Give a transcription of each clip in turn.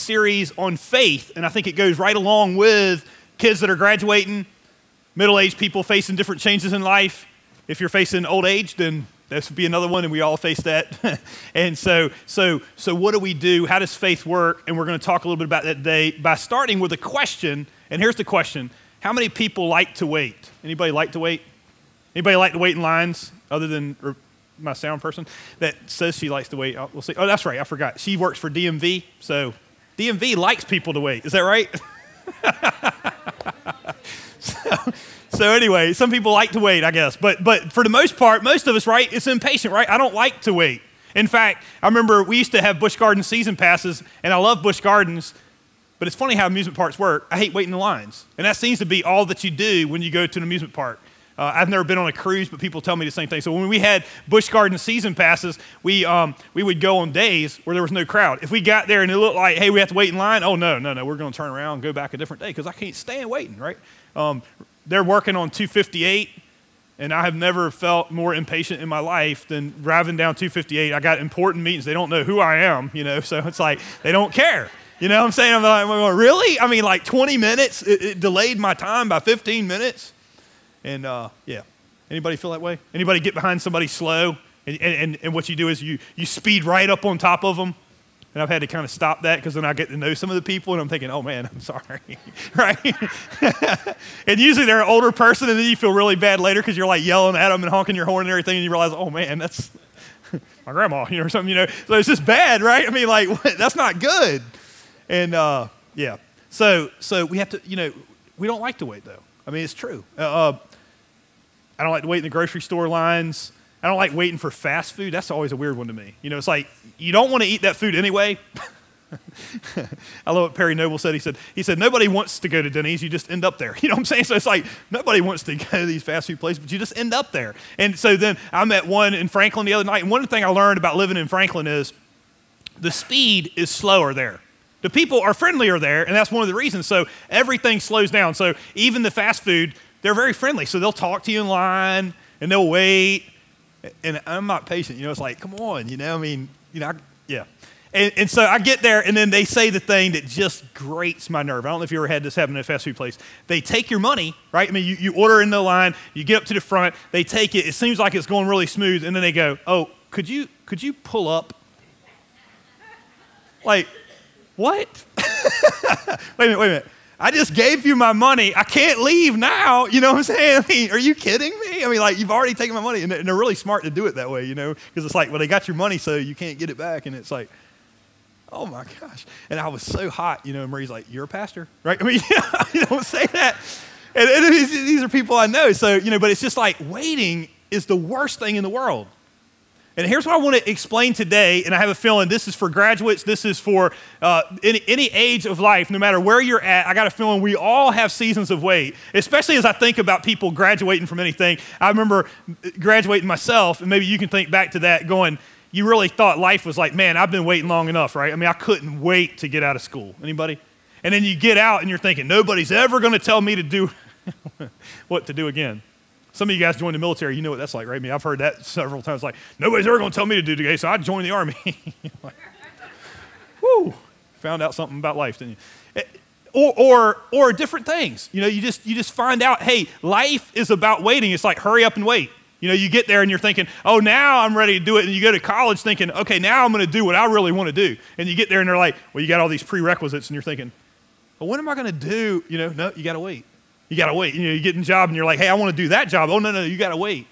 series on faith, and I think it goes right along with kids that are graduating, middle-aged people facing different changes in life. If you're facing old age, then this would be another one, and we all face that. And so what do we do? How does faith work? And we're going to talk a little bit about that today by starting with a question. And here's the question: how many people like to wait? Anybody like to wait? Anybody like to wait in lines other than my sound person that says she likes to wait? We'll see. Oh, that's right. I forgot. She works for DMV, so DMV likes people to wait. Is that right? So anyway, some people like to wait, I guess. But for the most part, most of us, right, it's impatient, right? I don't like to wait. In fact, I remember we used to have Busch Gardens season passes, and I love Busch Gardens, but it's funny how amusement parks work. I hate waiting in lines. And that seems to be all that you do when you go to an amusement park. I've never been on a cruise, but people tell me the same thing. So when we had Busch Gardens season passes, we would go on days where there was no crowd. If we got there and it looked like, hey, we have to wait in line, oh, no, we're going to turn around and go back a different day because I can't stand waiting, right? They're working on 258, and I have never felt more impatient in my life than driving down 258. I got important meetings. They don't know who I am, so it's like they don't care. You know what I'm saying? I'm like, really? I mean, like 20 minutes? It delayed my time by 15 minutes? And, yeah. Anybody feel that way? Anybody get behind somebody slow, and what you do is you speed right up on top of them? And I've had to kind of stop that because then I get to know some of the people and I'm thinking, oh man, I'm sorry, right? And usually they're an older person and then you feel really bad later because you're like yelling at them and honking your horn and everything and you realize, oh man, that's my grandma, or something, So it's just bad, right? I mean, like, that's not good. And yeah, so we have to, we don't like to wait though. I mean, it's true. I don't like to wait in the grocery store lines. I don't like waiting for fast food. That's always a weird one to me. It's like, you don't want to eat that food anyway. I love what Perry Noble said. He said, nobody wants to go to Denny's. You just end up there. You know what I'm saying? So it's like, nobody wants to go to these fast food places, but you just end up there. And so then I met one in Franklin the other night. And one thing I learned about living in Franklin is the speed is slower there. The people are friendlier there, and that's one of the reasons. So everything slows down. So even the fast food, they're very friendly. So they'll talk to you in line, and they'll wait. And I'm not patient, it's like, come on, yeah. And so I get there, and then they say the thing that just grates my nerve. I don't know if you ever had this happen at a fast food place. They take your money, right? I mean, you order in the line, you get up to the front, they take it. It seems like it's going really smooth, and then they go, oh, could you pull up? Like, what? Wait a minute. I just gave you my money. I can't leave now. You know what I'm saying? I mean, are you kidding me? I mean, like, you've already taken my money. And they're really smart to do it that way, because it's like, well, they got your money, so you can't get it back. And it's like, oh, my gosh. And I was so hot, and Marie's like, you're a pastor, right? I mean, you don't say that. And these are people I know. So, but it's just like waiting is the worst thing in the world. And here's what I want to explain today, and I have a feeling this is for graduates, this is for any age of life, no matter where you're at. I got a feeling we all have seasons of wait, especially as I think about people graduating from anything. I remember graduating myself, and maybe you can think back to that going, you really thought life was like, man, I've been waiting long enough, right? I mean, I couldn't wait to get out of school. Anybody? And then you get out, and you're thinking, nobody's ever going to tell me to do what to do again. Some of you guys joined the military, you know what that's like, right? I mean, I've heard that several times, like, nobody's ever going to tell me to do today, so I joined the Army. Like, woo, found out something about life, didn't you? Or different things. You just find out, hey, life is about waiting. It's like, hurry up and wait. You get there and you're thinking, oh, now I'm ready to do it. And you go to college thinking, okay, now I'm going to do what I really want to do. And you get there and they're like, well, you got all these prerequisites, and you're thinking, well, when am I going to do? No, you got to wait. You got to wait. You get in a job and you're like, hey, I want to do that job. Oh, no, you got to wait.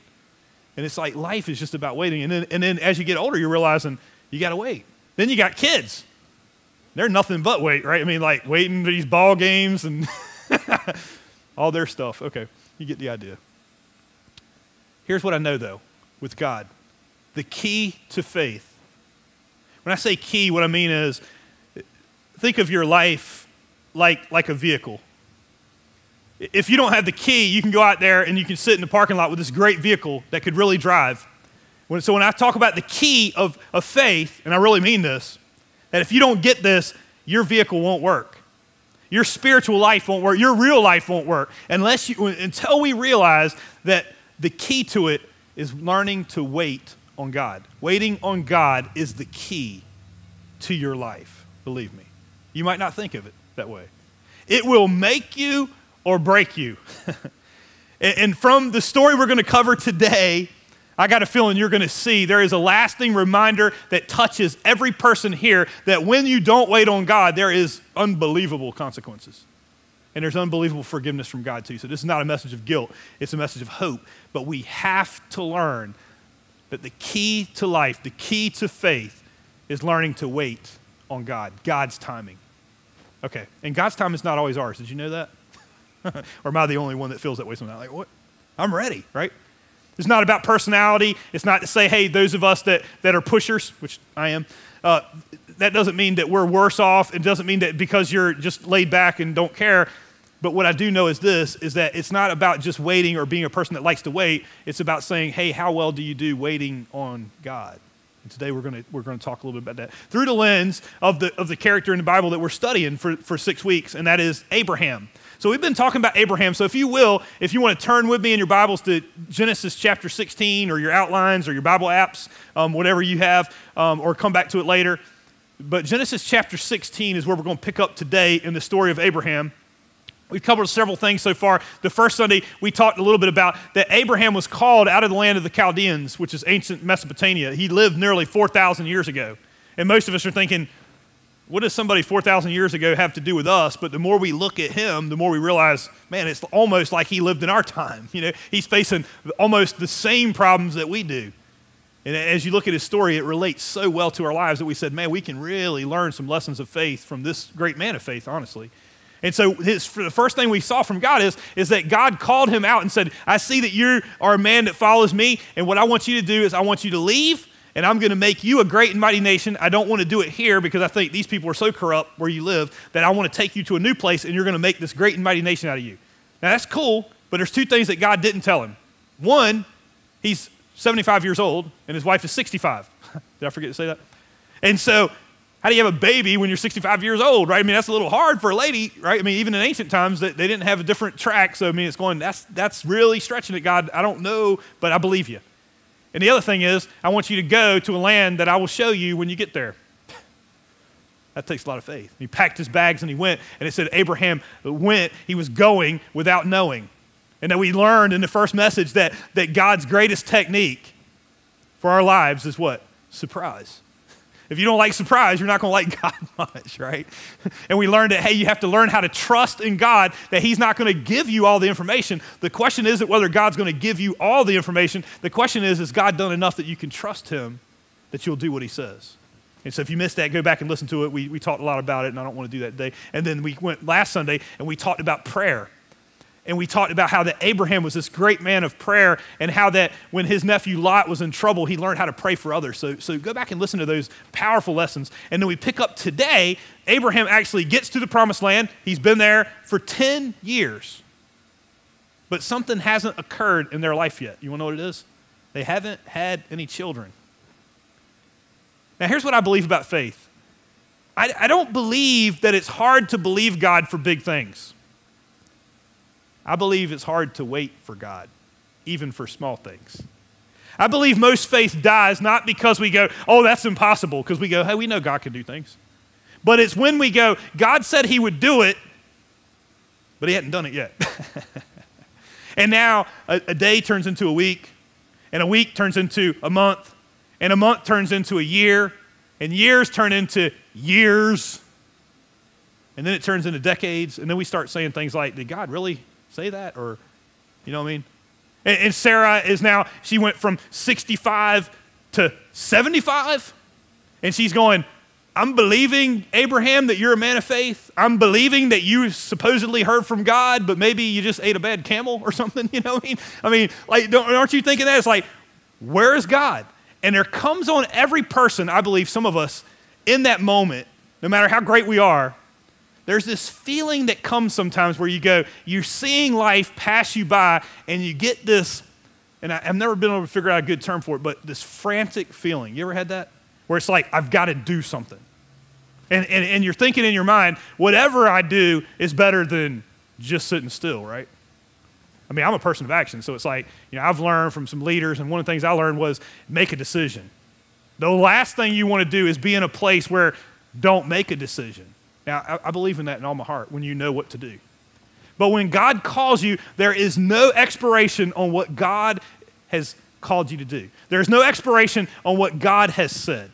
And it's like life is just about waiting. And then as you get older, you're realizing you got to wait. Then you got kids. They're nothing but wait, right? I mean, like waiting for these ball games and all their stuff. Okay, you get the idea. Here's what I know, though, with God. The key to faith. When I say key, what I mean is think of your life like a vehicle. If you don't have the key, you can go out there and you can sit in the parking lot with this great vehicle that could really drive. So when I talk about the key of faith, and I really mean this, that if you don't get this, your vehicle won't work. Your spiritual life won't work. Your real life won't work until we realize that the key to it is learning to wait on God. Waiting on God is the key to your life, believe me. You might not think of it that way. It will make you or break you. And from the story we're going to cover today, I got a feeling you're going to see there is a lasting reminder that touches every person here that when you don't wait on God, there is unbelievable consequences. And there's unbelievable forgiveness from God too. So this is not a message of guilt. It's a message of hope. But we have to learn that the key to life, the key to faith is learning to wait on God, God's timing. Okay, and God's time is not always ours. Did you know that? Or am I the only one that feels that way sometimes? Like, what? I'm ready, right? It's not about personality. It's not to say, hey, those of us that are pushers, which I am, that doesn't mean that we're worse off. It doesn't mean that because you're just laid back and don't care. But what I do know is this, is that it's not about just waiting or being a person that likes to wait. It's about saying, hey, how well do you do waiting on God? And today we're going to talk a little bit about that through the lens of the character in the Bible that we're studying for 6 weeks, and that is Abraham. So we've been talking about Abraham. So if you want to turn with me in your Bibles to Genesis chapter 16 or your outlines or your Bible apps, whatever you have, or come back to it later. But Genesis chapter 16 is where we're going to pick up today in the story of Abraham. We've covered several things so far. The first Sunday, we talked a little bit about that Abraham was called out of the land of the Chaldeans, which is ancient Mesopotamia. He lived nearly 4,000 years ago. And most of us are thinking, what does somebody 4,000 years ago have to do with us? But the more we look at him, the more we realize, man, it's almost like he lived in our time. You know, he's facing almost the same problems that we do. And as you look at his story, it relates so well to our lives that we said, man, we can really learn some lessons of faith from this great man of faith, honestly. And so the first thing we saw from God is that God called him out and said, I see that you are a man that follows me, and what I want you to do is I want you to leave, and I'm going to make you a great and mighty nation. I don't want to do it here because I think these people are so corrupt where you live that I want to take you to a new place, and you're going to make this great and mighty nation out of you. Now, that's cool, but there's two things that God didn't tell him. One, he's 75 years old, and his wife is 65. Did I forget to say that? And so how do you have a baby when you're 65 years old, right? I mean, that's a little hard for a lady, right? I mean, even in ancient times, they didn't have a different track. So, I mean, it's going, that's really stretching it, God. I don't know, but I believe you. And the other thing is, I want you to go to a land that I will show you when you get there. That takes a lot of faith. He packed his bags and he went, and it said Abraham went, he was going without knowing. And that we learned in the first message that God's greatest technique for our lives is what? Surprise. If you don't like surprise, you're not going to like God much, right? And we learned that, hey, you have to learn how to trust in God, that he's not going to give you all the information. The question isn't whether God's going to give you all the information. The question is God done enough that you can trust him that you'll do what he says? And so if you missed that, go back and listen to it. We talked a lot about it, and I don't want to do that today. And then we went last Sunday, and we talked about prayer. And we talked about how that Abraham was this great man of prayer, and how that when his nephew Lot was in trouble, he learned how to pray for others. So go back and listen to those powerful lessons. And then we pick up today, Abraham actually gets to the promised land. He's been there for 10 years. But something hasn't occurred in their life yet. You want to know what it is? They haven't had any children. Now here's what I believe about faith. I don't believe that it's hard to believe God for big things. I believe it's hard to wait for God, even for small things. I believe most faith dies not because we go, oh, that's impossible, because we go, hey, we know God can do things. But it's when we go, God said he would do it, but he hadn't done it yet. And now a day turns into a week, and a week turns into a month, and a month turns into a year, and years turn into years, and then it turns into decades, and then we start saying things like, did God really say that? Or, you know what I mean? And Sarah is now, she went from 65 to 75, and she's going, I'm believing, Abraham, that you're a man of faith. I'm believing that you supposedly heard from God, but maybe you just ate a bad camel or something, you know what I mean? I mean, like, aren't you thinking that? It's like, where is God? And there comes on every person, I believe, some of us, in that moment, no matter how great we are, there's this feeling that comes sometimes where you go, you're seeing life pass you by, and you get this, and I've never been able to figure out a good term for it, but this frantic feeling. You ever had that? Where it's like, I've got to do something. And you're thinking in your mind, whatever I do is better than just sitting still, right? I mean, I'm a person of action, so it's like, you know, I've learned from some leaders, and one of the things I learned was make a decision. The last thing you want to do is be in a place where don't make a decision. Now, I believe in that in all my heart when you know what to do. But when God calls you, there is no expiration on what God has called you to do. There's no expiration on what God has said.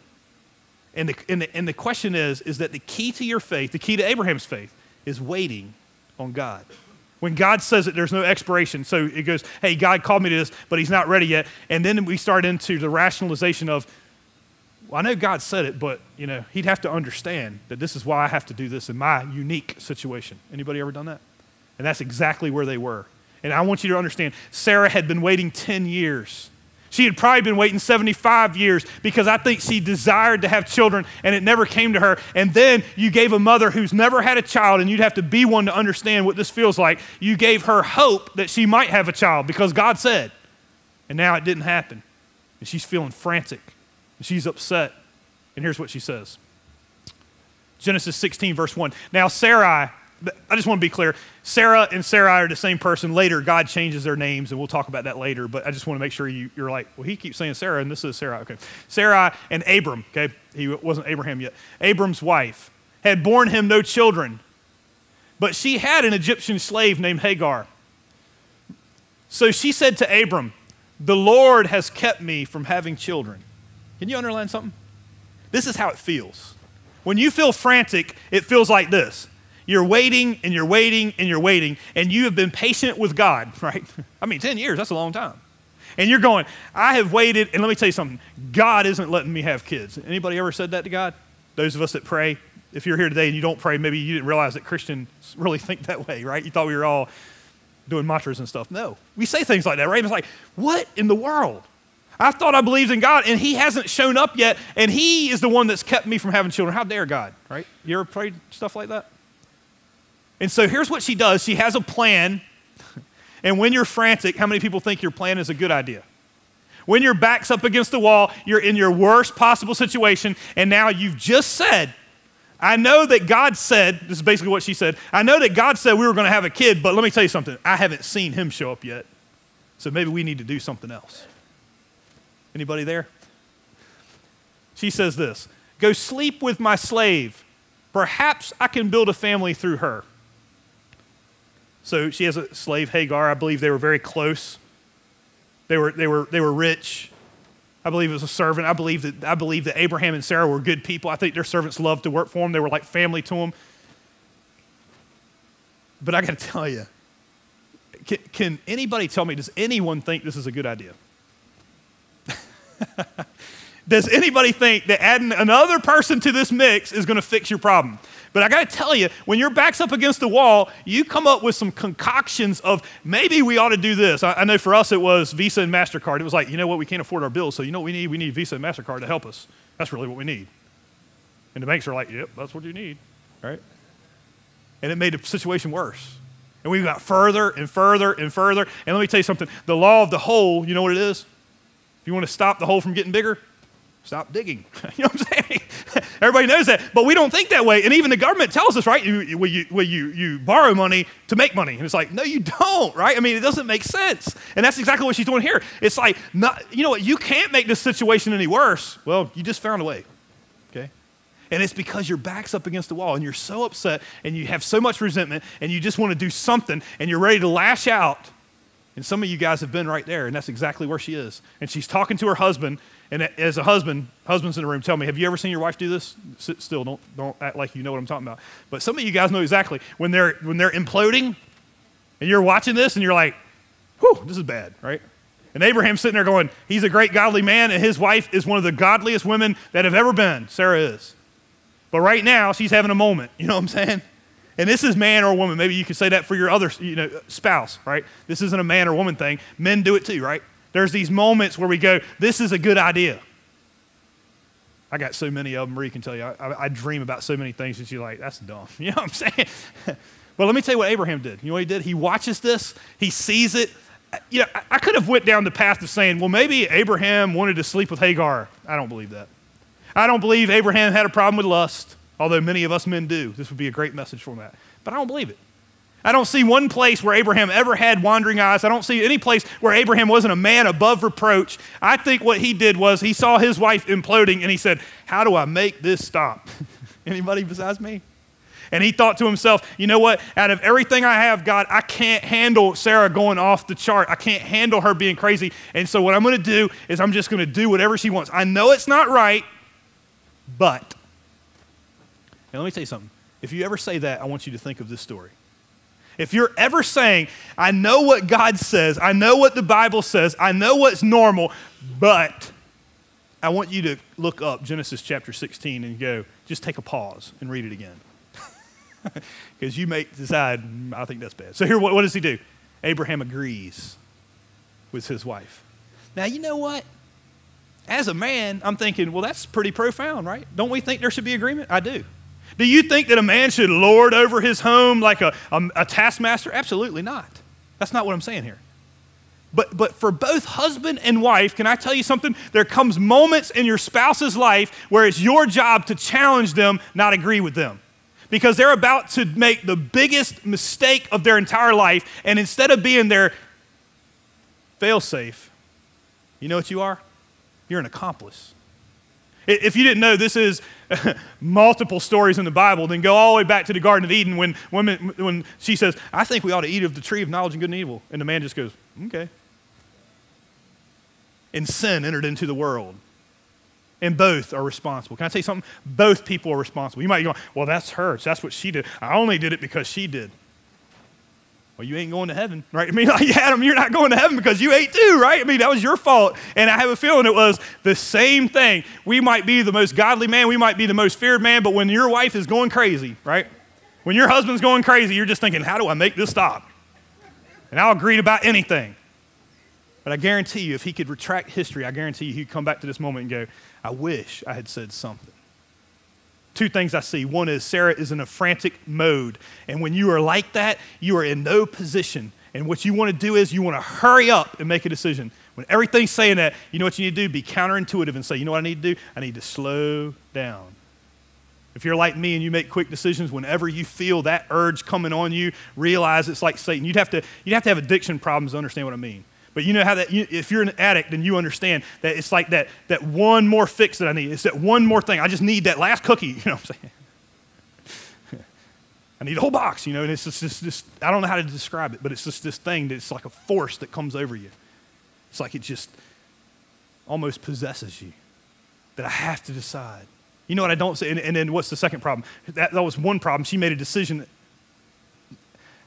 And the question is that the key to your faith, the key to Abraham's faith, is waiting on God. When God says it, there's no expiration. So it goes, hey, God called me to this, but he's not ready yet. And then we start into the rationalization of, well, I know God said it, but he'd have to understand that this is why I have to do this in my unique situation. Anybody ever done that? And that's exactly where they were. And I want you to understand, Sarah had been waiting 10 years. She had probably been waiting 75 years because I think she desired to have children and it never came to her. And then you gave a mother who's never had a child, and you'd have to be one to understand what this feels like. You gave her hope that she might have a child because God said. And now it didn't happen. And she's feeling frantic. And she's upset. And here's what she says. Genesis 16, verse 1. Now Sarai, I just want to be clear, Sarah and Sarai are the same person. Later, God changes their names, and we'll talk about that later, but I just want to make sure you're like, well, he keeps saying Sarah, and this is Sarai. Okay. Sarai and Abram, okay, he wasn't Abraham yet. Abram's wife had borne him no children, but she had an Egyptian slave named Hagar. So she said to Abram, the Lord has kept me from having children. Can you underline something? This is how it feels. When you feel frantic, it feels like this. You're waiting and you're waiting and you're waiting, and you have been patient with God, right? 10 years, that's a long time. And you're going, I have waited, and let me tell you something. God isn't letting me have kids. Anybody ever said that to God? Those of us that pray, if you're here today and you don't pray, maybe you didn't realize that Christians really think that way, right? You thought we were all doing mantras and stuff. No, we say things like that, right? It's like, what in the world? I thought I believed in God, and he hasn't shown up yet, and he is the one that's kept me from having children. How dare God, right? You ever prayed stuff like that? And so here's what she does. She has a plan, and when you're frantic, how many people think your plan is a good idea? When your back's up against the wall, you're in your worst possible situation, and now you've just said, I know that God said, this is basically what she said, I know that God said we were going to have a kid, but let me tell you something, I haven't seen him show up yet, so maybe we need to do something else. Anybody there? She says this, go sleep with my slave. Perhaps I can build a family through her. So she has a slave, Hagar. I believe they were very close. They were rich. I believe it was a servant. I believe that Abraham and Sarah were good people. I think their servants loved to work for them. They were like family to them. But I got to tell you, can anybody tell me, does anyone think this is a good idea? Does anybody think that adding another person to this mix is going to fix your problem? But I got to tell you, when your back's up against the wall, you come up with some concoctions of maybe we ought to do this. I know for us it was Visa and MasterCard. It was like, you know what, we can't afford our bills, so you know what we need? We need Visa and MasterCard to help us. That's really what we need. And the banks are like, yep, that's what you need, right? And it made the situation worse. And we got further and further and further. And let me tell you something, the law of the hole, you know what it is? If you want to stop the hole from getting bigger, stop digging. You know what I'm saying? Everybody knows that, but we don't think that way. And even the government tells us, right? You borrow money to make money. And it's like, no, you don't, right? It doesn't make sense. And that's exactly what she's doing here. It's like, you know what? You can't make this situation any worse. Well, you just found a way, okay? And it's because your back's up against the wall and you're so upset and you have so much resentment and you just want to do something and you're ready to lash out. And some of you guys have been right there, and that's exactly where she is. And she's talking to her husband, and as a husband's in the room, tell me, have you ever seen your wife do this? Sit still, don't act like you know what I'm talking about. But some of you guys know exactly when they're imploding, and you're watching this, and you're like, whew, this is bad, right? And Abraham's sitting there going, he's a great godly man, and his wife is one of the godliest women that have ever been. Sarah is. But right now, she's having a moment, you know what I'm saying? And this is man or woman. Maybe you could say that for your other spouse, right? This isn't a man or woman thing. Men do it too, right? There's these moments where we go, this is a good idea. I got so many of them, Marie can tell you. I dream about so many things that you're like, that's dumb. You know what I'm saying? But let me tell you what Abraham did. You know what he did? He watches this. He sees it. I could have went down the path of saying, well, maybe Abraham wanted to sleep with Hagar. I don't believe that. I don't believe Abraham had a problem with lust. Although many of us men do. This would be a great message for that. But I don't believe it. I don't see one place where Abraham ever had wandering eyes. I don't see any place where Abraham wasn't a man above reproach. I think what he did was he saw his wife imploding and he said, how do I make this stop? Anybody besides me? And he thought to himself, you know what? Out of everything I have, God, I can't handle Sarah going off the chart. I can't handle her being crazy. And so what I'm going to do is I'm just going to do whatever she wants. I know it's not right, but. And let me tell you something. If you ever say that, I want you to think of this story. If you're ever saying, I know what God says, I know what the Bible says, I know what's normal, but I want you to look up Genesis chapter 16 and go, just take a pause and read it again. Because you may decide, I think that's bad. So here, what does he do? Abraham agrees with his wife. Now, you know what? As a man, I'm thinking, well, that's pretty profound, right? Don't we think there should be agreement? I do. Do you think that a man should lord over his home like a taskmaster? Absolutely not. That's not what I'm saying here. But for both husband and wife, can I tell you something? There comes moments in your spouse's life where it's your job to challenge them, not agree with them. Because they're about to make the biggest mistake of their entire life, and instead of being their fail-safe, you know what you are? You're an accomplice. If you didn't know, this is multiple stories in the Bible, then go all the way back to the Garden of Eden when she says, I think we ought to eat of the tree of knowledge and good and evil. And the man just goes, okay. And sin entered into the world. And both are responsible. Can I tell you something? Both people are responsible. You might be going, well, that's her. That's what she did. I only did it because she did. Well, you ain't going to heaven, right? I mean, like Adam, you're not going to heaven because you ate too, right? I mean, that was your fault. And I have a feeling it was the same thing. We might be the most godly man. We might be the most feared man. But when your wife is going crazy, right? When your husband's going crazy, you're just thinking, how do I make this stop? And I'll agree about anything. But I guarantee you, if he could retract history, I guarantee you he'd come back to this moment and go, I wish I had said something. Two things I see. One is Sarah is in a frantic mode. And when you are like that, you are in no position. And what you want to do is you want to hurry up and make a decision. When everything's saying that, you know what you need to do? Be counterintuitive and say, you know what I need to do? I need to slow down. If you're like me and you make quick decisions, whenever you feel that urge coming on you, realize it's like Satan. You'd have to have addiction problems to understand what I mean. But you know how that, if you're an addict, then you understand that it's like that one more fix that I need. It's that one more thing. I just need that last cookie, you know what I'm saying? I need a whole box, you know, and it's just I don't know how to describe it, but it's just this thing that's like a force that comes over you. It's like it just almost possesses you, that I have to decide. You know what I don't say? And then what's the second problem? That was one problem. She made a decision.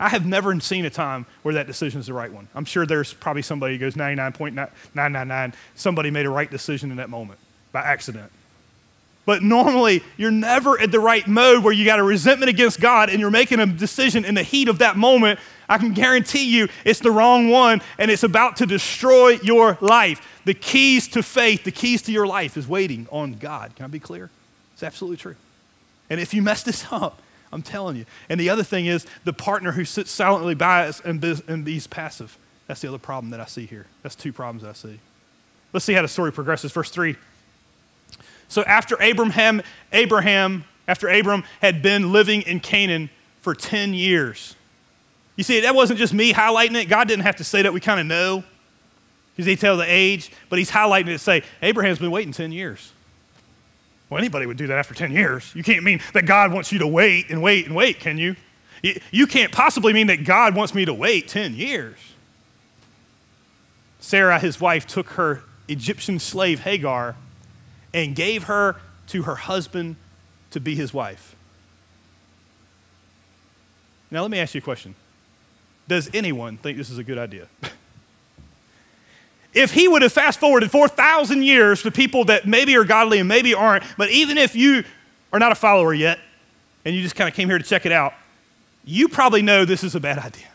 I have never seen a time where that decision is the right one. I'm sure there's probably somebody who goes 99.999. Somebody made a right decision in that moment by accident. But normally, you're never at the right mode where you got a resentment against God and you're making a decision in the heat of that moment. I can guarantee you it's the wrong one and it's about to destroy your life. The keys to faith, the keys to your life is waiting on God. Can I be clear? It's absolutely true. And if you mess this up, I'm telling you. And the other thing is the partner who sits silently by us and is passive. That's the other problem that I see here. That's two problems I see. Let's see how the story progresses. Verse 3. So after Abram had been living in Canaan for 10 years. You see, that wasn't just me highlighting it. God didn't have to say that. We kind of know because he tells the age. But he's highlighting it to say, Abraham's been waiting 10 years. Well, anybody would do that after 10 years. You can't mean that God wants you to wait and wait and wait, can you? You can't possibly mean that God wants me to wait 10 years. Sarah, his wife, took her Egyptian slave Hagar and gave her to her husband to be his wife. Now, let me ask you a question. Does anyone think this is a good idea? If he would have fast-forwarded 4,000 years to people that maybe are godly and maybe aren't, but even if you are not a follower yet and you just kind of came here to check it out, you probably know this is a bad idea.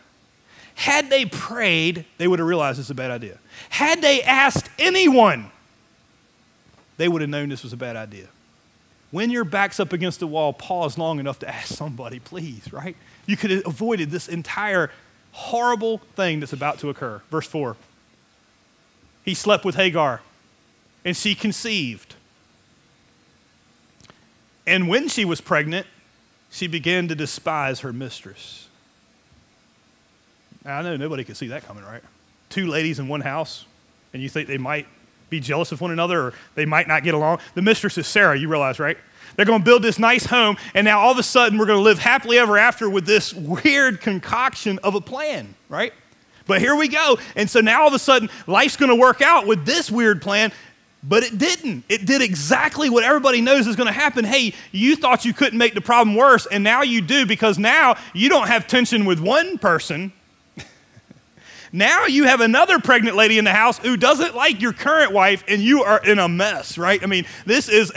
Had they prayed, they would have realized it's a bad idea. Had they asked anyone, they would have known this was a bad idea. When your back's up against the wall, pause long enough to ask somebody, please, right? You could have avoided this entire horrible thing that's about to occur. Verse 4. He slept with Hagar, and she conceived. And when she was pregnant, she began to despise her mistress. Now, I know nobody could see that coming, right? Two ladies in one house, and you think they might be jealous of one another or they might not get along. The mistress is Sarah, you realize, right? They're going to build this nice home, and now all of a sudden we're going to live happily ever after with this weird concoction of a plan, right? But here we go. And so now all of a sudden life's going to work out with this weird plan, but it didn't. It did exactly what everybody knows is going to happen. Hey, you thought you couldn't make the problem worse, and now you do, because now you don't have tension with one person. Now you have another pregnant lady in the house who doesn't like your current wife, and you are in a mess, right? I mean, this is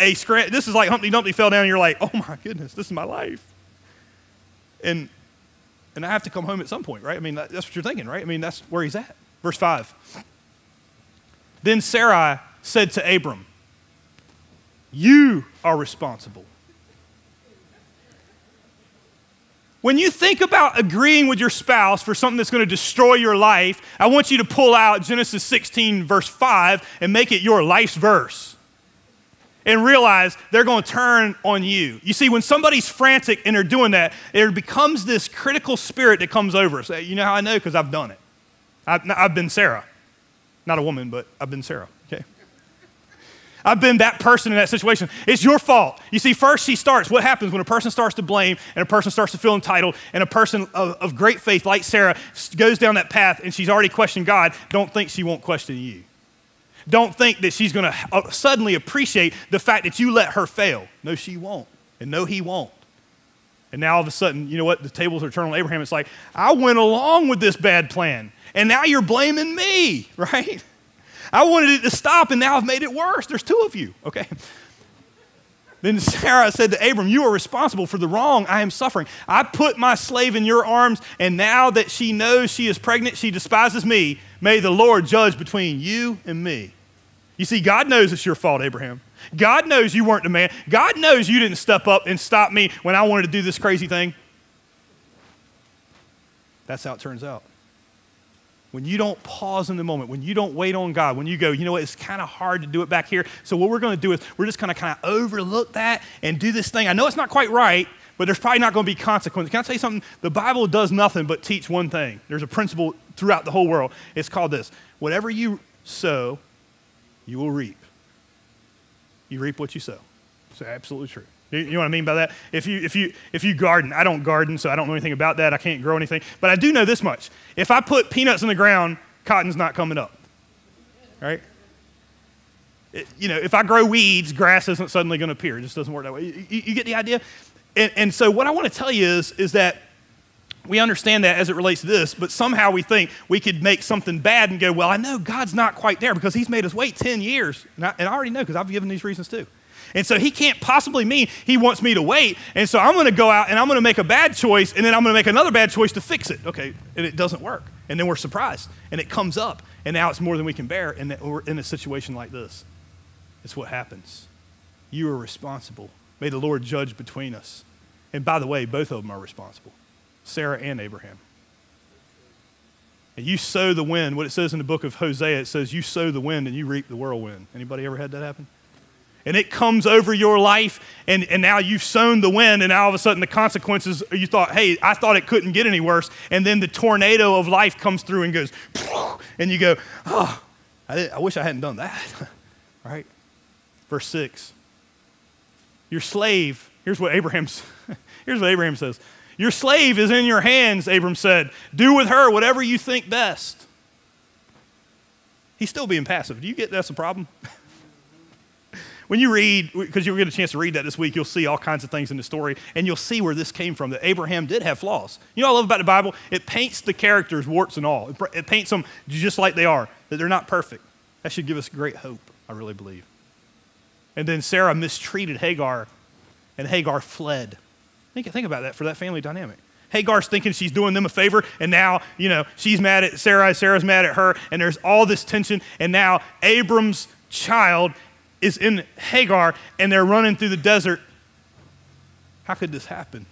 like Humpty Dumpty fell down, and you're like, oh my goodness, this is my life. And I have to come home at some point, right? I mean, that's what you're thinking, right? I mean, that's where he's at. Verse 5. Then Sarai said to Abram, you are responsible. When you think about agreeing with your spouse for something that's going to destroy your life, I want you to pull out Genesis 16, verse 5, and make it your life's verse. And realize they're going to turn on you. You see, when somebody's frantic and they're doing that, there becomes this critical spirit that comes over us. You know how I know? Because I've done it. I've been Sarah. Not a woman, but I've been Sarah, okay? I've been that person in that situation. It's your fault. You see, first she starts. What happens when a person starts to blame and a person starts to feel entitled and a person of great faith like Sarah goes down that path and she's already questioned God, don't think she won't question you. Don't think that she's going to suddenly appreciate the fact that you let her fail. No, she won't. And no, he won't. And now all of a sudden, you know what? The tables are turned on Abraham. It's like, I went along with this bad plan. And now you're blaming me, right? I wanted it to stop, and now I've made it worse. There's two of you, okay? Then Sarah said to Abram, you are responsible for the wrong I am suffering. I put my slave in your arms, and now that she knows she is pregnant, she despises me. May the Lord judge between you and me. You see, God knows it's your fault, Abraham. God knows you weren't the man. God knows you didn't step up and stop me when I wanted to do this crazy thing. That's how it turns out. When you don't pause in the moment, when you don't wait on God, when you go, you know what, it's kind of hard to do it back here. So what we're going to do is we're just going to kind of overlook that and do this thing. I know it's not quite right, but there's probably not going to be consequences. Can I tell you something? The Bible does nothing but teach one thing. There's a principle throughout the whole world. It's called this. Whatever you sow, you will reap. You reap what you sow. It's absolutely true. You know what I mean by that? If you garden, I don't garden, so I don't know anything about that. I can't grow anything. But I do know this much. If I put peanuts in the ground, cotton's not coming up, right? If I grow weeds, grass isn't suddenly going to appear. It just doesn't work that way. You get the idea? And so what I want to tell you is that we understand that as it relates to this, but somehow we think we could make something bad and go, well, I know God's not quite there because he's made us wait 10 years. And I already know because I've given these reasons too. And so he can't possibly mean he wants me to wait. And so I'm going to go out and I'm going to make a bad choice and then I'm going to make another bad choice to fix it. Okay, and it doesn't work. And then we're surprised and it comes up and now it's more than we can bear and we're in a situation like this. It's what happens. You are responsible. May the Lord judge between us. And by the way, both of them are responsible. Sarah and Abraham. And you sow the wind. What it says in the book of Hosea, it says you sow the wind and you reap the whirlwind. Anybody ever had that happen? And it comes over your life, and now you've sown the wind, and now all of a sudden the consequences, you thought, hey, I thought it couldn't get any worse, and then the tornado of life comes through and goes, and you go, oh, I wish I hadn't done that, right? Verse 6, your slave, here's what Abraham says. Your slave is in your hands, Abram said. Do with her whatever you think best. He's still being passive. Do you get that's a problem? When you read, because you'll get a chance to read that this week, you'll see all kinds of things in the story, and you'll see where this came from, that Abraham did have flaws. You know what I love about the Bible? It paints the characters, warts and all. It paints them just like they are, that they're not perfect. That should give us great hope, I really believe. And then Sarah mistreated Hagar, and Hagar fled. Think about that for that family dynamic. Hagar's thinking she's doing them a favor, and now, she's mad at Sarah, Sarah's mad at her, and there's all this tension, and now Abram's child is in Hagar, and they're running through the desert. How could this happen?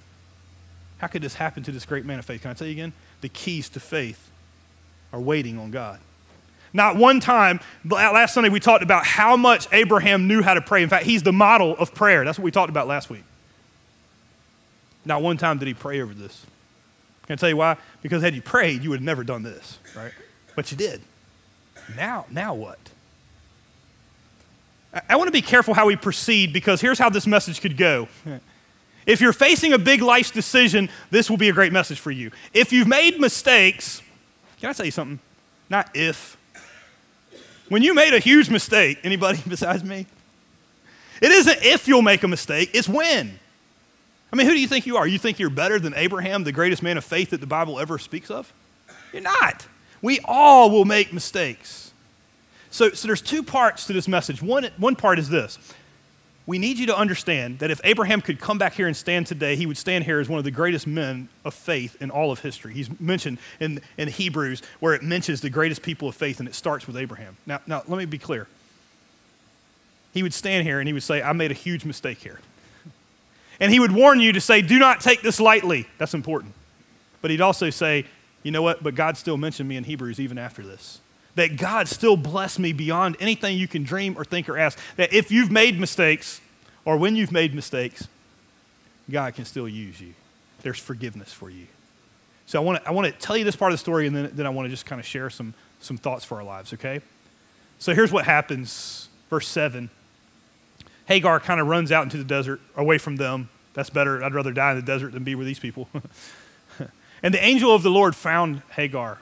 How could this happen to this great man of faith? Can I tell you again? The keys to faith are waiting on God. Not one time, last Sunday we talked about how much Abraham knew how to pray. In fact, he's the model of prayer. That's what we talked about last week. Not one time did he pray over this. Can I tell you why? Because had you prayed, you would have never done this, right? But you did. Now what? I want to be careful how we proceed because here's how this message could go. If you're facing a big life decision, this will be a great message for you. If you've made mistakes, can I tell you something? Not if. When you made a huge mistake, anybody besides me? It isn't if you'll make a mistake, it's when. I mean, who do you think you are? You think you're better than Abraham, the greatest man of faith that the Bible ever speaks of? You're not. We all will make mistakes. So there's two parts to this message. One part is this. We need you to understand that if Abraham could come back here and stand today, he would stand here as one of the greatest men of faith in all of history. He's mentioned in Hebrews where it mentions the greatest people of faith, and it starts with Abraham. Now, let me be clear. He would stand here and he would say, I made a huge mistake here. And he would warn you to say, do not take this lightly. That's important. But he'd also say, you know what? But God still mentioned me in Hebrews even after this. That God still blessed me beyond anything you can dream or think or ask. That if you've made mistakes, or when you've made mistakes, God can still use you. There's forgiveness for you. So I want to tell you this part of the story, and then I want to just kind of share some thoughts for our lives, okay? So here's what happens, verse 7. Hagar kind of runs out into the desert away from them. That's better. I'd rather die in the desert than be with these people. And the angel of the Lord found Hagar.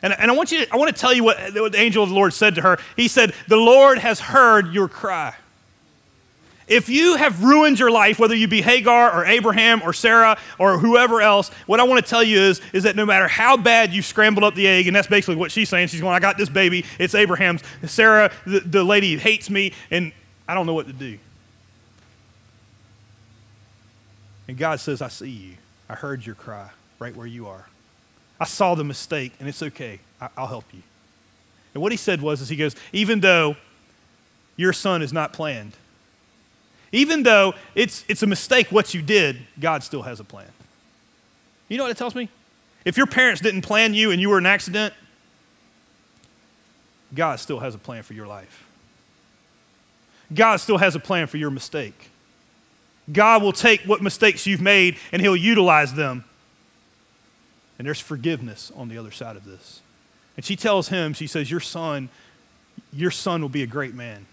And I want to tell you what the angel of the Lord said to her. He said, the Lord has heard your cry. If you have ruined your life, whether you be Hagar or Abraham or Sarah or whoever else, what I want to tell you is that no matter how bad you scrambled up the egg, and that's basically what she's saying. She's going, I got this baby. It's Abraham's. Sarah, the lady hates me, and I don't know what to do. And God says, I see you. I heard your cry right where you are. I saw the mistake, and it's okay. I'll help you. And what he said was, he goes, even though your son is not planned, even though it's a mistake what you did, God still has a plan. You know what it tells me? If your parents didn't plan you and you were an accident, God still has a plan for your life. God still has a plan for your mistake. God will take what mistakes you've made and he'll utilize them. And there's forgiveness on the other side of this. And she tells him, she says, your son will be a great man.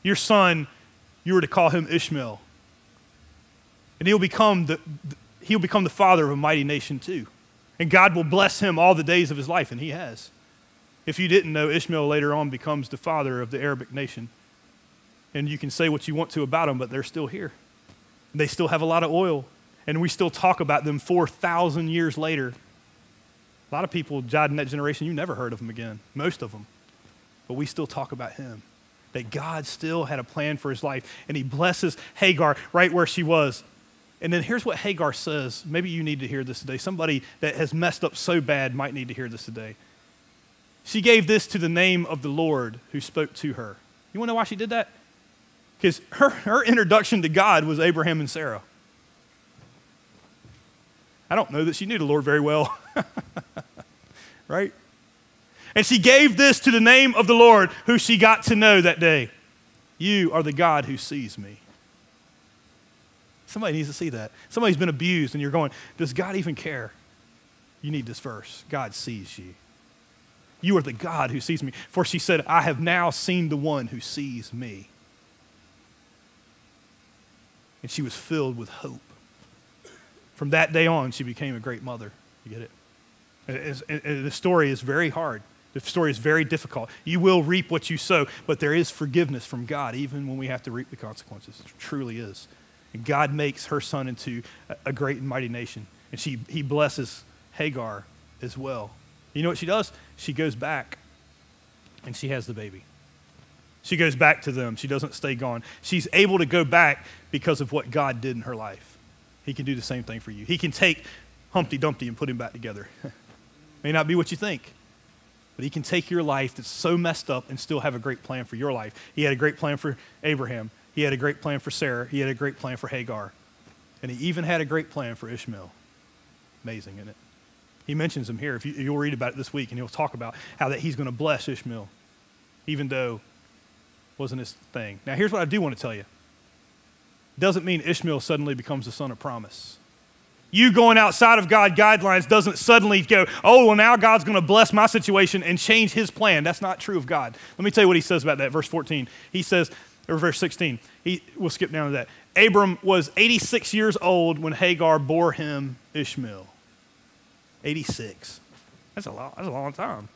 Your son, you were to call him Ishmael. And he'll become the father of a mighty nation too. And God will bless him all the days of his life, and he has. If you didn't know, Ishmael later on becomes the father of the Arabic nation. And you can say what you want to about them, but they're still here. They still have a lot of oil. And we still talk about them 4,000 years later. A lot of people died in that generation. You never heard of them again, most of them. But we still talk about him. That God still had a plan for his life. And he blesses Hagar right where she was. And then here's what Hagar says. Maybe you need to hear this today. Somebody that has messed up so bad might need to hear this today. She gave this to the name of the Lord who spoke to her. You want to know why she did that? Because her introduction to God was Abraham and Sarah. I don't know that she knew the Lord very well. Right? And she gave this to the name of the Lord who she got to know that day. You are the God who sees me. Somebody needs to see that. Somebody's been abused and you're going, does God even care? You need this verse. God sees you. You are the God who sees me. For she said, I have now seen the one who sees me. And she was filled with hope. From that day on, she became a great mother. You get it? The story is very hard. The story is very difficult. You will reap what you sow, but there is forgiveness from God, even when we have to reap the consequences. It truly is. And God makes her son into a great and mighty nation. And he blesses Hagar as well. You know what she does? She goes back and she has the baby. She goes back to them. She doesn't stay gone. She's able to go back because of what God did in her life. He can do the same thing for you. He can take Humpty Dumpty and put him back together. May not be what you think, but he can take your life that's so messed up and still have a great plan for your life. He had a great plan for Abraham. He had a great plan for Sarah. He had a great plan for Hagar. And he even had a great plan for Ishmael. Amazing, isn't it? He mentions him here. You'll read about it this week, and he'll talk about how that he's going to bless Ishmael, even though it wasn't his thing. Now, here's what I do want to tell you. Doesn't mean Ishmael suddenly becomes the son of promise. You going outside of God's guidelines doesn't suddenly go, oh, well, now God's going to bless my situation and change his plan. That's not true of God. Let me tell you what he says about that. Verse 14, he says, or verse 16, we'll skip down to that. Abram was 86 years old when Hagar bore him Ishmael. 86. That's a long time.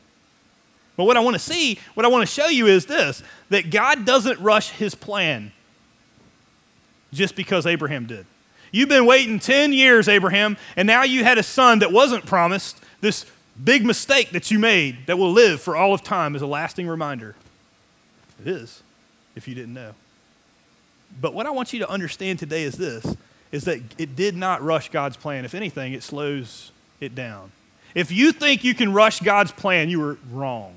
But what I want to show you is this, that God doesn't rush his plan just because Abraham did. You've been waiting 10 years, Abraham, and now you had a son that wasn't promised, this big mistake that you made that will live for all of time as a lasting reminder. It is, if you didn't know. But what I want you to understand today is this, is that it did not rush God's plan. If anything, it slows it down. If you think you can rush God's plan, you were wrong.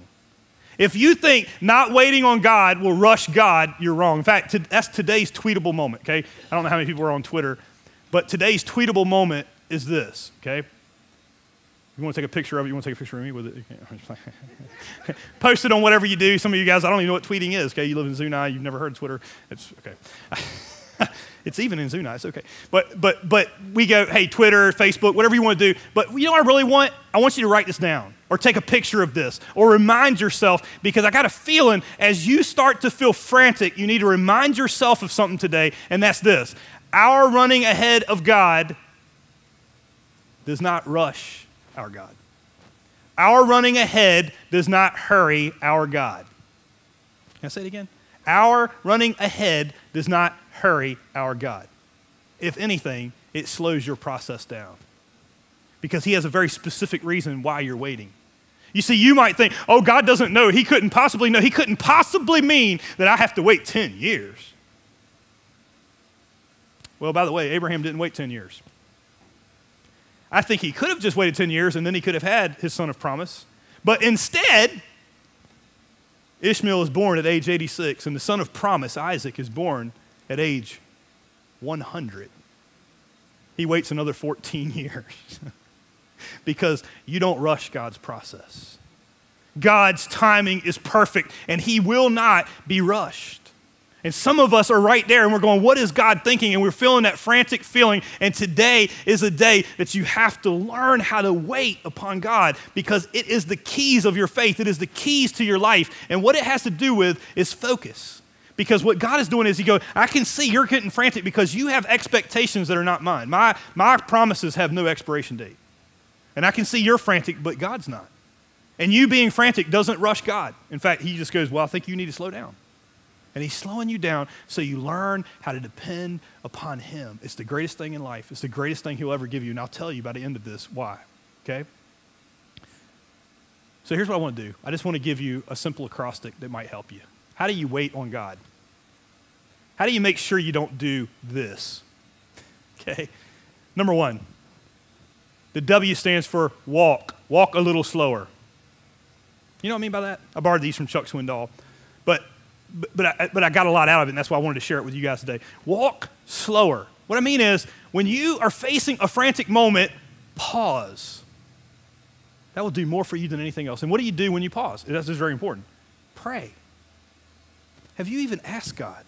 If you think not waiting on God will rush God, you're wrong. In fact, that's today's tweetable moment, okay? I don't know how many people are on Twitter, but today's tweetable moment is this, okay? You want to take a picture of it? You want to take a picture of me with it? Post it on whatever you do. Some of you guys, I don't even know what tweeting is, okay? You live in Zuni, you've never heard of Twitter. It's okay. It's even in Zuni, it's okay. But we go, hey, Twitter, Facebook, whatever you want to do. But you know what I really want? I want you to write this down or take a picture of this or remind yourself, because I got a feeling as you start to feel frantic, you need to remind yourself of something today, and that's this. Our running ahead of God does not rush our God. Our running ahead does not hurry our God. Can I say it again? Our running ahead does not hurry our God. If anything, it slows your process down because he has a very specific reason why you're waiting. You see, you might think, oh, God doesn't know. He couldn't possibly know. He couldn't possibly mean that I have to wait 10 years. Well, by the way, Abraham didn't wait 10 years. I think he could have just waited 10 years and then he could have had his son of promise. But instead, Ishmael is born at age 86 and the son of promise, Isaac, is born at age 100. He waits another 14 years because you don't rush God's process. God's timing is perfect and he will not be rushed. And some of us are right there and we're going, what is God thinking? And we're feeling that frantic feeling. And today is a day that you have to learn how to wait upon God because it is the keys of your faith. It is the keys to your life. And what it has to do with is focus. Because what God is doing is he goes, I can see you're getting frantic because you have expectations that are not mine. My promises have no expiration date. And I can see you're frantic, but God's not. And you being frantic doesn't rush God. In fact, he just goes, well, I think you need to slow down. And he's slowing you down so you learn how to depend upon him. It's the greatest thing in life. It's the greatest thing he'll ever give you. And I'll tell you by the end of this why, okay? So here's what I want to do. I just want to give you a simple acrostic that might help you. How do you wait on God? How do you make sure you don't do this? Okay, number one, the W stands for walk. Walk a little slower. You know what I mean by that? I borrowed these from Chuck Swindoll. But I got a lot out of it, and that's why I wanted to share it with you guys today. Walk slower. What I mean is, when you are facing a frantic moment, pause. That will do more for you than anything else. And what do you do when you pause? That's just very important. Pray. Have you even asked God?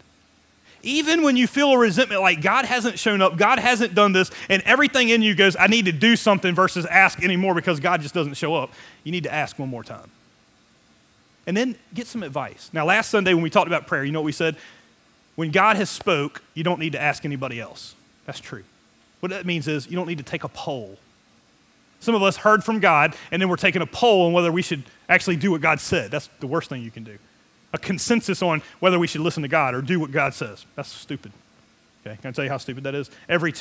Even when you feel a resentment, like God hasn't shown up, God hasn't done this, and everything in you goes, I need to do something versus ask anymore because God just doesn't show up, you need to ask one more time. And then get some advice. Now, last Sunday when we talked about prayer, you know what we said? When God has spoke, you don't need to ask anybody else. That's true. What that means is you don't need to take a poll. Some of us heard from God, and then we're taking a poll on whether we should actually do what God said. That's the worst thing you can do. A consensus on whether we should listen to God or do what God says. That's stupid. Okay, can I tell you how stupid that is? Every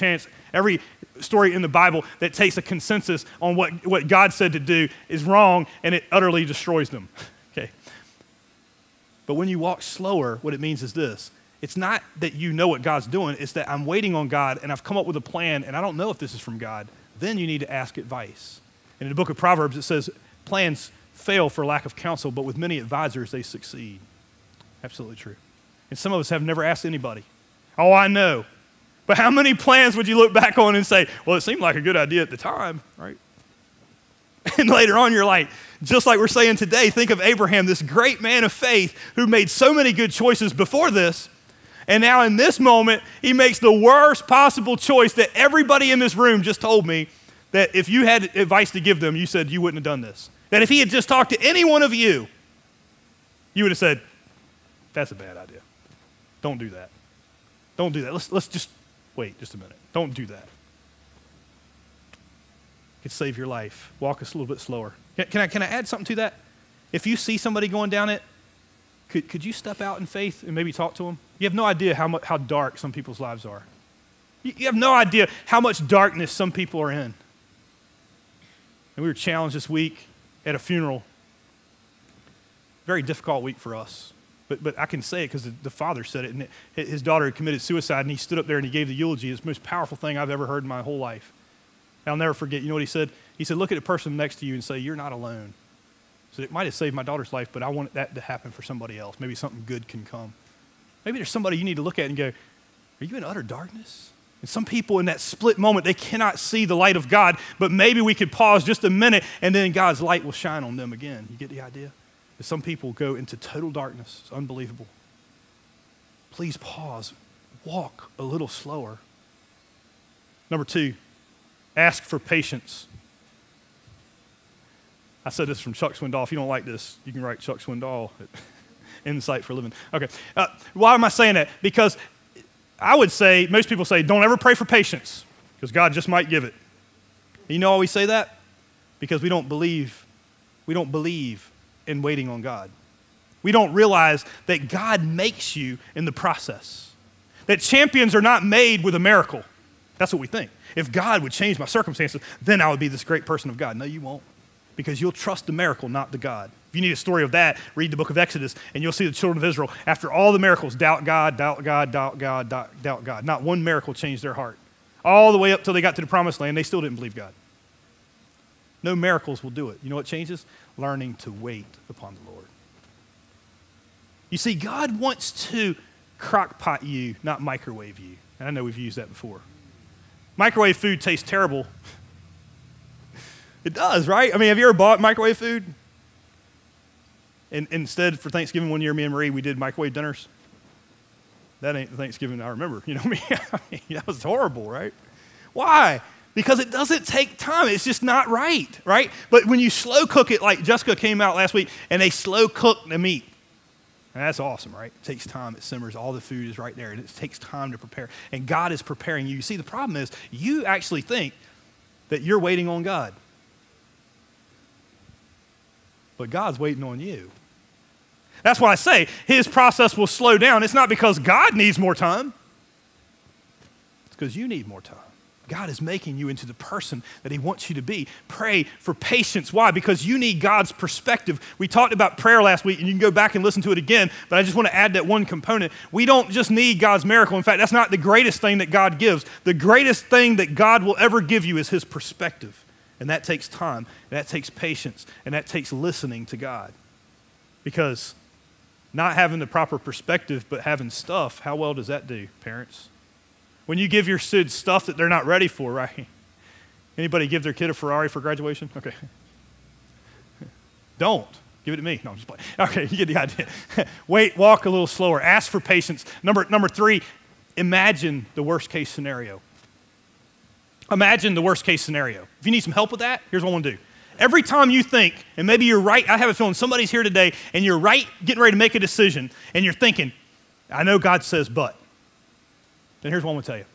story in the Bible that takes a consensus on what God said to do is wrong, and it utterly destroys them. Okay. But when you walk slower, what it means is this. It's not that you know what God's doing. It's that I'm waiting on God, and I've come up with a plan, and I don't know if this is from God. Then you need to ask advice. And in the book of Proverbs, it says, plans fail for lack of counsel, but with many advisors, they succeed. Absolutely true. And some of us have never asked anybody. Oh, I know. But how many plans would you look back on and say, well, it seemed like a good idea at the time, right? And later on, you're like, just like we're saying today, think of Abraham, this great man of faith who made so many good choices before this. And now in this moment, he makes the worst possible choice that everybody in this room just told me that if you had advice to give them, you said you wouldn't have done this. That if he had just talked to any one of you, you would have said, that's a bad idea. Don't do that. Don't do that. Let's just wait just a minute. Don't do that. It could save your life. Walk us a little bit slower. Can I add something to that? If you see somebody going down it, could you step out in faith and maybe talk to them? You have no idea how dark some people's lives are. You have no idea how much darkness some people are in. And we were challenged this week at a funeral. Very difficult week for us. But I can say it because the father said it. And his daughter had committed suicide, and he stood up there and he gave the eulogy. It's the most powerful thing I've ever heard in my whole life. I'll never forget. You know what he said? He said, look at the person next to you and say, you're not alone. So it might have saved my daughter's life, but I want that to happen for somebody else. Maybe something good can come. Maybe there's somebody you need to look at and go, are you in utter darkness? And some people in that split moment, they cannot see the light of God, but maybe we could pause just a minute and then God's light will shine on them again. You get the idea? But some people go into total darkness. It's unbelievable. Please pause. Walk a little slower. Number 2, ask for patience. I said this from Chuck Swindoll. If you don't like this, you can write Chuck Swindoll at Insight for a Living. Okay. Why am I saying that? Because I would say, most people say, don't ever pray for patience because God just might give it. You know why we say that? Because we don't believe in waiting on God. We don't realize that God makes you in the process. That champions are not made with a miracle. That's what we think. If God would change my circumstances, then I would be this great person of God. No, you won't. Because you'll trust the miracle, not the God. If you need a story of that, read the book of Exodus, and you'll see the children of Israel, after all the miracles, doubt God, doubt God, doubt God, doubt God. Not one miracle changed their heart. All the way up till they got to the promised land, they still didn't believe God. No miracles will do it. You know what changes? Learning to wait upon the Lord. You see, God wants to crock-pot you, not microwave you. And I know we've used that before. Microwave food tastes terrible. It does, right? I mean, have you ever bought microwave food? And instead, for Thanksgiving one year, me and Marie, we did microwave dinners. That ain't the Thanksgiving I remember. You know what I mean? That was horrible, right? Why? Because it doesn't take time. It's just not right? But when you slow cook it, like Jessica came out last week, and they slow cook the meat. And that's awesome, right? It takes time. It simmers. All the food is right there, and it takes time to prepare. And God is preparing you. You see, the problem is you actually think that you're waiting on God. But God's waiting on you. That's why I say his process will slow down. It's not because God needs more time. It's because you need more time. God is making you into the person that he wants you to be. Pray for patience. Why? Because you need God's perspective. We talked about prayer last week, and you can go back and listen to it again, but I just want to add that one component. We don't just need God's miracle. In fact, that's not the greatest thing that God gives. The greatest thing that God will ever give you is his perspective. And that takes time, and that takes patience, and that takes listening to God. Because not having the proper perspective but having stuff, how well does that do, parents? When you give your kids stuff that they're not ready for, right? Anybody give their kid a Ferrari for graduation? Okay. Don't. Give it to me. No, I'm just playing. Okay, you get the idea. Wait, walk a little slower. Ask for patience. Number 3, imagine the worst case scenario. Imagine the worst case scenario. If you need some help with that, here's what I want to do. Every time you think, and maybe you're right, I have a feeling somebody's here today, and you're right, getting ready to make a decision, and you're thinking, I know God says but. Then here's what I want to tell you.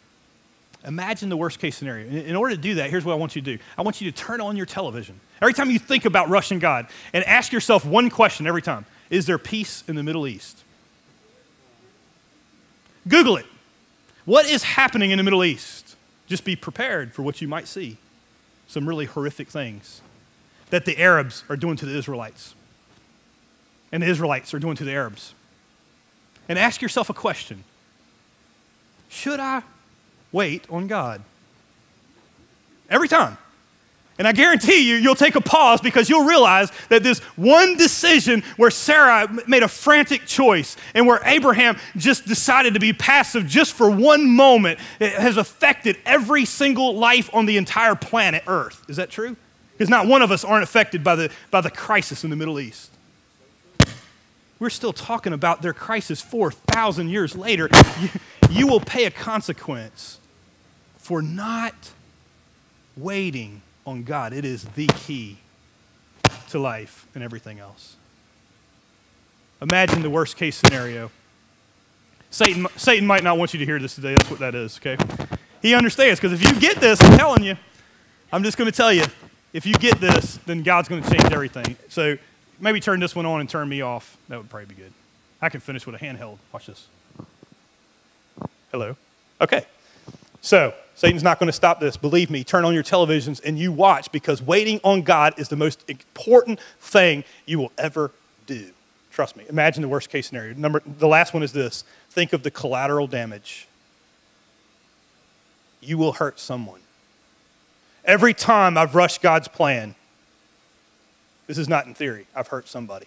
Imagine the worst case scenario. In order to do that, here's what I want you to do. I want you to turn on your television. Every time you think about rushing God, and ask yourself one question every time. Is there peace in the Middle East? Google it. What is happening in the Middle East? Just be prepared for what you might see. Some really horrific things that the Arabs are doing to the Israelites. And the Israelites are doing to the Arabs. And ask yourself a question. Should I wait on God? Every time. And I guarantee you, you'll take a pause because you'll realize that this one decision where Sarah made a frantic choice and where Abraham just decided to be passive just for one moment, it has affected every single life on the entire planet Earth. Is that true? Because not one of us aren't affected by the crisis in the Middle East. we're still talking about their crisis 4,000 years later. You will pay a consequence for not waiting on God. It is the key to life and everything else. Imagine the worst case scenario. Satan might not want you to hear this today. That's what that is, okay? He understands, because if you get this, I'm telling you, I'm just going to tell you, if you get this, then God's going to change everything. So maybe turn this one on and turn me off. That would probably be good. I can finish with a handheld. Watch this. Hello? Okay. So Satan's not going to stop this. Believe me, turn on your televisions and you watch, because waiting on God is the most important thing you will ever do. Trust me. Imagine the worst case scenario. The last one is this. Think of the collateral damage. You will hurt someone. Every time I've rushed God's plan, this is not in theory, I've hurt somebody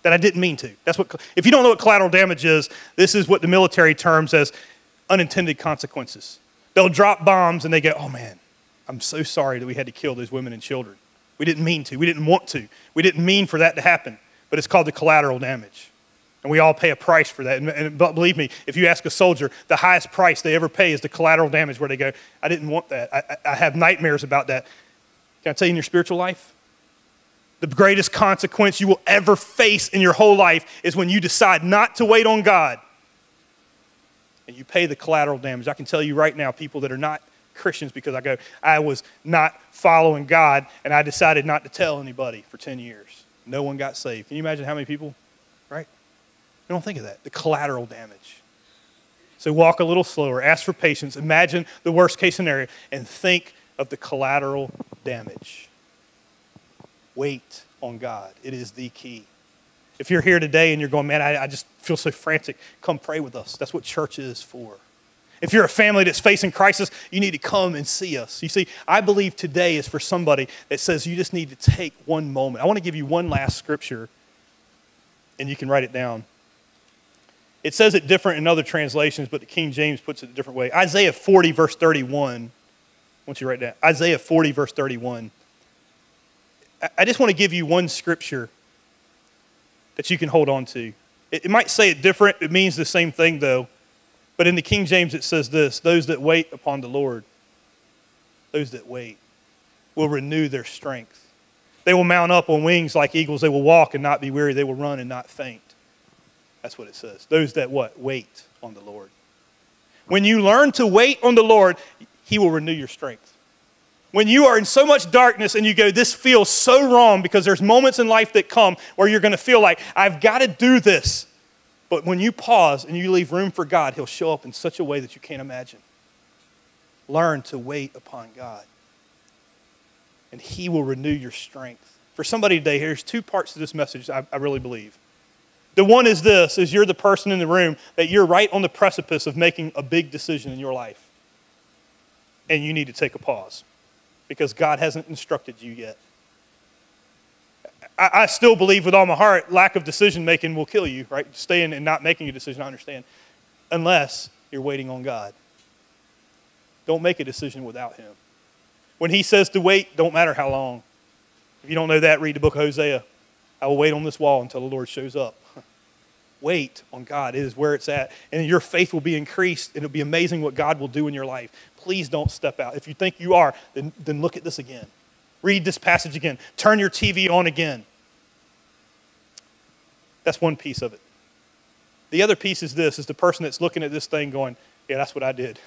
that I didn't mean to. That's what. If you don't know what collateral damage is, this is what the military terms as unintended consequences. They'll drop bombs and they go, oh man, I'm so sorry that we had to kill those women and children. We didn't mean to. We didn't want to. We didn't mean for that to happen. But it's called the collateral damage. And we all pay a price for that. And believe me, if you ask a soldier, the highest price they ever pay is the collateral damage, where they go, I didn't want that. I have nightmares about that. Can I tell you, in your spiritual life, the greatest consequence you will ever face in your whole life is when you decide not to wait on God and you pay the collateral damage. I can tell you right now, people that are not Christians, because I was not following God and I decided not to tell anybody for 10 years. No one got saved. Can you imagine how many people, right? You don't think of that, the collateral damage. So walk a little slower, ask for patience, imagine the worst case scenario, and think of the collateral damage. Wait on God. It is the key. If you're here today and you're going, man, I just feel so frantic, come pray with us. That's what church is for. If you're a family that's facing crisis, you need to come and see us. You see, I believe today is for somebody that says you just need to take one moment. I want to give you one last scripture, and you can write it down. It says it different in other translations, but the King James puts it a different way. Isaiah 40, verse 31. I want you to write that. Isaiah 40, verse 31. I just want to give you one scripture that you can hold on to. It might say it different. It means the same thing, though. But in the King James, it says this: those that wait upon the Lord, those that wait, will renew their strength. They will mount up on wings like eagles. They will walk and not be weary. They will run and not faint. That's what it says. Those that what? Wait on the Lord. When you learn to wait on the Lord, He will renew your strength. When you are in so much darkness and you go, this feels so wrong, because there's moments in life that come where you're going to feel like, I've got to do this. But when you pause and you leave room for God, He'll show up in such a way that you can't imagine. Learn to wait upon God, and He will renew your strength. For somebody today, here's two parts to this message I really believe. The one is this, is you're the person in the room that you're right on the precipice of making a big decision in your life. And you need to take a pause, because God hasn't instructed you yet. I still believe with all my heart, lack of decision making will kill you, right? Staying and not making a decision, I understand. Unless you're waiting on God. Don't make a decision without Him. When He says to wait, don't matter how long. If you don't know that, read the book of Hosea. I will wait on this wall until the Lord shows up. Wait on God. It is where it's at. And your faith will be increased. It'll be amazing what God will do in your life. Please don't step out. If you think you are, then look at this again. Read this passage again. Turn your TV on again. That's one piece of it. The other piece is this, is the person that's looking at this thing going, yeah, that's what I did.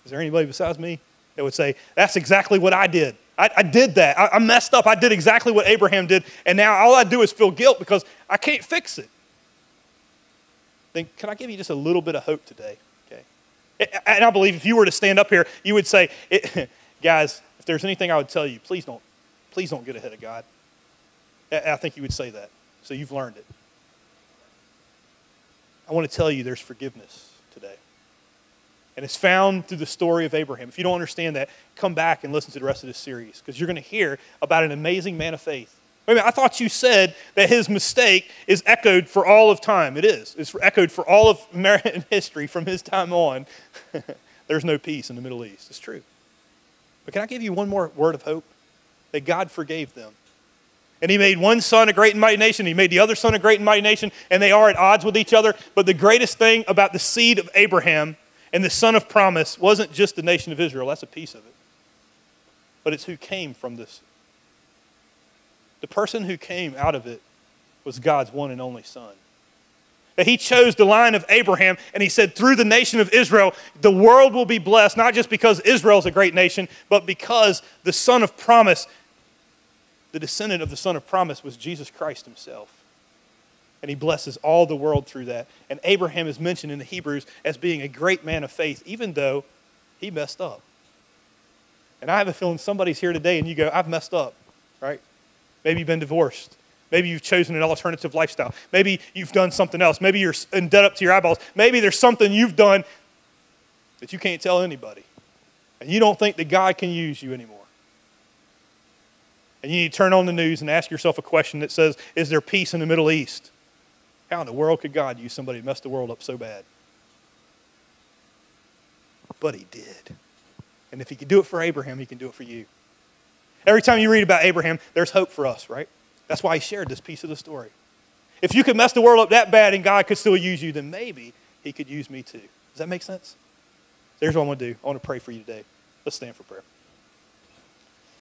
Is there anybody besides me that would say, that's exactly what I did? I did that. I messed up. I did exactly what Abraham did, and now all I do is feel guilt because I can't fix it. Then can I give you just a little bit of hope today? Okay. And I believe if you were to stand up here, you would say, guys, if there's anything I would tell you, please don't get ahead of God. I think you would say that. So you've learned it. I want to tell you there's forgiveness today. And it's found through the story of Abraham. If you don't understand that, come back and listen to the rest of this series, because you're going to hear about an amazing man of faith. Wait a minute, I thought you said that his mistake is echoed for all of time. It is. It's echoed for all of American history from his time on. There's no peace in the Middle East. It's true. But can I give you one more word of hope? That God forgave them. And he made one son a great and mighty nation. He made the other son a great and mighty nation, and they are at odds with each other. But the greatest thing about the seed of Abraham and the son of promise wasn't just the nation of Israel. That's a piece of it. But it's who came from this. The person who came out of it was God's one and only son. That he chose the line of Abraham, and he said, through the nation of Israel, the world will be blessed, not just because Israel's a great nation, but because the son of promise, the descendant of the son of promise, was Jesus Christ himself. And he blesses all the world through that. And Abraham is mentioned in the Hebrews as being a great man of faith, even though he messed up. And I have a feeling somebody's here today and you go, I've messed up, right? Maybe you've been divorced. Maybe you've chosen an alternative lifestyle. Maybe you've done something else. Maybe you're in debt up to your eyeballs. Maybe there's something you've done that you can't tell anybody. And you don't think that God can use you anymore. And you need to turn on the news and ask yourself a question that says, is there peace in the Middle East? How in the world could God use somebody who messed the world up so bad? But he did. And if he could do it for Abraham, he can do it for you. Every time you read about Abraham, there's hope for us, right? That's why he shared this piece of the story. If you could mess the world up that bad and God could still use you, then maybe he could use me too. Does that make sense? Here's what I want to do. I want to pray for you today. Let's stand for prayer.